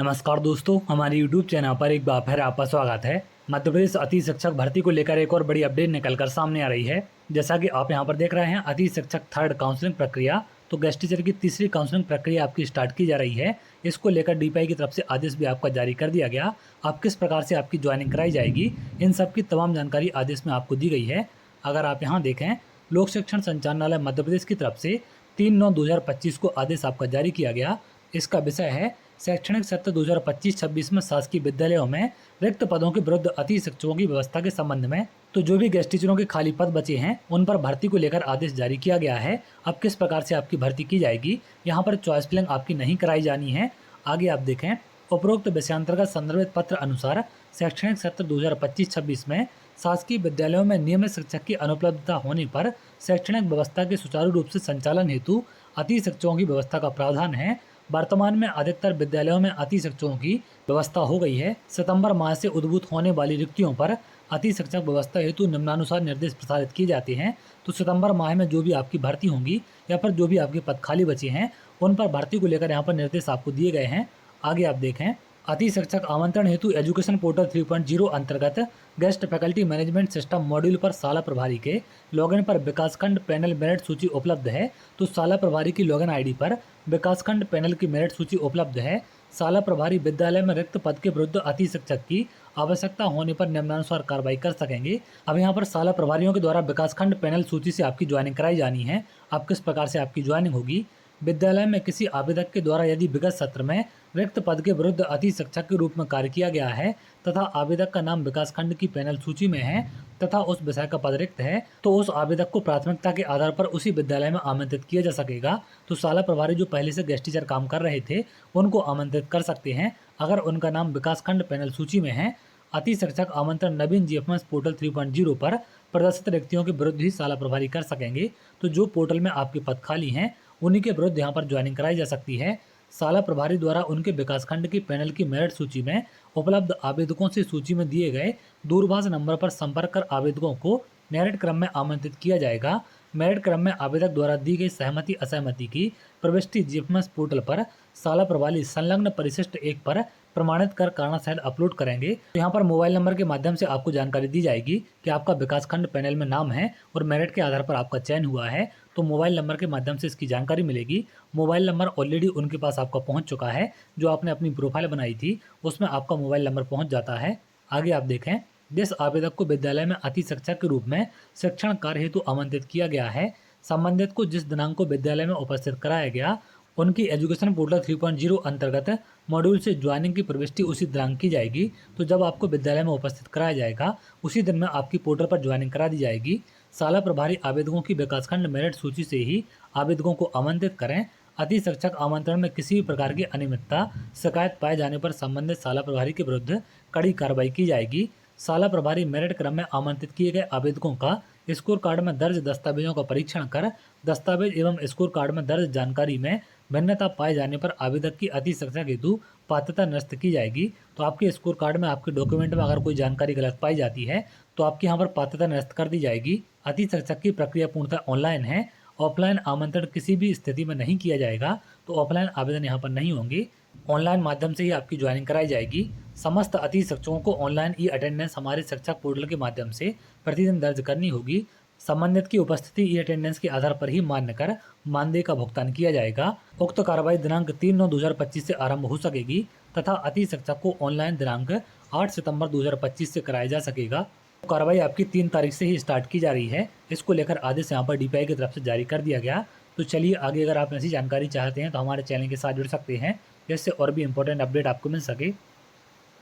नमस्कार दोस्तों, हमारे यूट्यूब चैनल पर एक बार फिर आपका स्वागत है। मध्य प्रदेश अति शिक्षक भर्ती को लेकर एक और बड़ी अपडेट निकलकर सामने आ रही है। जैसा कि आप यहां पर देख रहे हैं, अति शिक्षक थर्ड काउंसलिंग प्रक्रिया तो गेस्ट टीचर की तीसरी काउंसलिंग प्रक्रिया आपकी स्टार्ट की जा रही है। इसको लेकर डीपीआई की तरफ से आदेश भी आपका जारी कर दिया गया। अब किस प्रकार से आपकी ज्वाइनिंग कराई जाएगी, इन सब की तमाम जानकारी आदेश में आपको दी गई है। अगर आप यहाँ देखें, लोक शिक्षण संचालनालय मध्य प्रदेश की तरफ से 3/9/2025 को आदेश आपका जारी किया गया। इसका विषय है शैक्षणिक सत्र 2025-26 में शासकीय विद्यालयों में रिक्त पदों के विरुद्ध अति शिक्षकों की व्यवस्था के संबंध में। तो जो भी गेस्ट टीचरों के खाली पद बचे हैं उन पर भर्ती को लेकर आदेश जारी किया गया है। अब किस प्रकार से आपकी भर्ती की जाएगी, यहाँ पर चॉइस फिलिंग आपकी नहीं कराई जानी है। आगे आप देखें, उपरोक्त विषयांतर्गत संदर्भित पत्र अनुसार शैक्षणिक सत्र 2025-26 में शासकीय विद्यालयों में नियमित शिक्षक की अनुपलब्धता होने पर शैक्षणिक व्यवस्था के सुचारू रूप से संचालन हेतु अति शिक्षकों की व्यवस्था का प्रावधान है। वर्तमान में अधिकतर विद्यालयों में अति शिक्षकों की व्यवस्था हो गई है। सितंबर माह से उद्भूत होने वाली रिक्तियों पर अति शिक्षक व्यवस्था हेतु निम्नानुसार निर्देश प्रसारित किए जाते हैं। तो सितंबर माह में जो भी आपकी भर्ती होंगी या फिर जो भी आपके पद खाली बचे हैं उन पर भर्ती को लेकर यहाँ पर निर्देश आपको दिए गए हैं। आगे आप देखें, अति शिक्षक आमंत्रण हेतु एजुकेशन पोर्टल 3.0 अंतर्गत guest faculty management system module पर शाला प्रभारी के लॉगिन पर विकासखंड पैनल मेरिट सूची उपलब्ध है। तो शाला प्रभारी की लॉगिन आईडी पर विकासखंड पैनल की मेरिट सूची उपलब्ध है। शाला प्रभारी विद्यालय में रिक्त पद के विरुद्ध अति शिक्षक की आवश्यकता होने पर निम्नानुसार कार्रवाई कर सकेंगे। अब यहाँ पर शाला प्रभारियों के द्वारा विकासखंड पैनल सूची से आपकी ज्वाइनिंग कराई जानी है। अब किस प्रकार से आपकी ज्वाइनिंग होगी, विद्यालय में किसी आवेदक के द्वारा यदि विगत सत्र में रिक्त पद के विरुद्ध अति शिक्षक के रूप में कार्य किया गया है तथा आवेदक का नाम विकासखंड की पैनल सूची में है तथा उस विषय का पद रिक्त है, तो उस आवेदक को प्राथमिकता के आधार पर उसी विद्यालय में आमंत्रित किया जा सकेगा। तो शाला प्रभारी जो पहले से गेस्ट टीचर काम कर रहे थे उनको आमंत्रित कर सकते हैं अगर उनका नाम विकासखंड पैनल सूची में है। अति शिक्षक आमंत्रण नवीन जीएफएमएस पोर्टल 3.0 पर प्रदर्शित रिक्तियों के विरुद्ध ही शाला प्रभारी कर सकेंगे। तो जो पोर्टल में आपके पद खाली हैं उन्हीं के विरुद्ध यहाँ पर ज्वाइनिंग कराई जा सकती है। शाला प्रभारी द्वारा उनके विकासखंड की पैनल की मेरिट सूची में उपलब्ध आवेदकों से सूची में दिए गए दूरभाष नंबर पर संपर्क कर आवेदकों को मेरिट क्रम में आमंत्रित किया जाएगा। मेरिट क्रम में आवेदक द्वारा दी गई सहमति असहमति की प्रविष्टि जीएफएमएस पोर्टल पर शाला प्रभारी संलग्न परिशिष्ट 1 पर प्रमाणित कर कारणा सहित अपलोड करेंगे। तो यहाँ पर मोबाइल नंबर के माध्यम से आपको जानकारी दी जाएगी कि आपका विकासखंड पैनल में नाम है और मेरिट के आधार पर आपका चयन हुआ है। तो मोबाइल नंबर के माध्यम से इसकी जानकारी मिलेगी। मोबाइल नंबर ऑलरेडी उनके पास आपका पहुँच चुका है, जो आपने अपनी प्रोफाइल बनाई थी उसमें आपका मोबाइल नंबर पहुँच जाता है। आगे आप देखें, जिस आवेदक को विद्यालय में अति शिक्षक के रूप में शिक्षण कार्य हेतु आमंत्रित किया गया है, संबंधित को जिस दिनांक को विद्यालय में उपस्थित कराया गया उनकी एजुकेशन पोर्टल 3.0 अंतर्गत मॉड्यूल से ज्वाइनिंग की प्रविष्टि उसी दिनांक की जाएगी। तो जब आपको विद्यालय में उपस्थित कराया जाएगा उसी दिन में आपकी पोर्टल पर ज्वाइनिंग करा दी जाएगी। शाला प्रभारी आवेदकों की विकासखंड मेरिट सूची से ही आवेदकों को आमंत्रित करें। अति शिक्षक आमंत्रण में किसी भी प्रकार की अनियमितता शिकायत पाए जाने पर संबंधित शाला प्रभारी के विरुद्ध कड़ी कार्रवाई की जाएगी। शाला प्रभारी मेरिट क्रम में आमंत्रित किए गए आवेदकों का स्कोर कार्ड में दर्ज दस्तावेजों का परीक्षण कर दस्तावेज एवं स्कोर कार्ड में दर्ज जानकारी में भिन्नता पाए जाने पर आवेदक की अति शिक्षक हेतु पात्रता निरस्त की जाएगी। तो आपके स्कोर कार्ड में आपके डॉक्यूमेंट में अगर कोई जानकारी गलत पाई जाती है तो आपकी यहाँ पर पात्रता निरस्त कर दी जाएगी। अति शिक्षक की प्रक्रिया पूर्णतः ऑनलाइन है। ऑफलाइन आमंत्रण किसी भी स्थिति में नहीं किया जाएगा, तो ऑफलाइन आवेदन यहाँ पर नहीं होंगे। ऑनलाइन माध्यम से ही आपकी ज्वाइनिंग कराई जाएगी। समस्त अति शिक्षकों को ऑनलाइन ई अटेंडेंस हमारे शिक्षक पोर्टल के माध्यम से प्रतिदिन दर्ज करनी होगी। संबंधित की उपस्थिति ई अटेंडेंस के आधार पर ही मान्य कर मानदेय का भुगतान किया जाएगा। उक्त कार्रवाई दिनांक 3/9/2025 से आरंभ हो सकेगी तथा अति शिक्षक को ऑनलाइन दिनांक 8 सितंबर 2025 से कराया जा सकेगा। कार्रवाई आपकी 3 तारीख से ही स्टार्ट की जा रही है। इसको लेकर आदेश यहाँ पर डीपीआई की तरफ से जारी कर दिया गया। तो चलिए आगे अगर आप ऐसी जानकारी चाहते हैं तो हमारे चैनल के साथ जुड़ सकते हैं, जिससे और भी इंपॉर्टेंट अपडेट आपको मिल सके।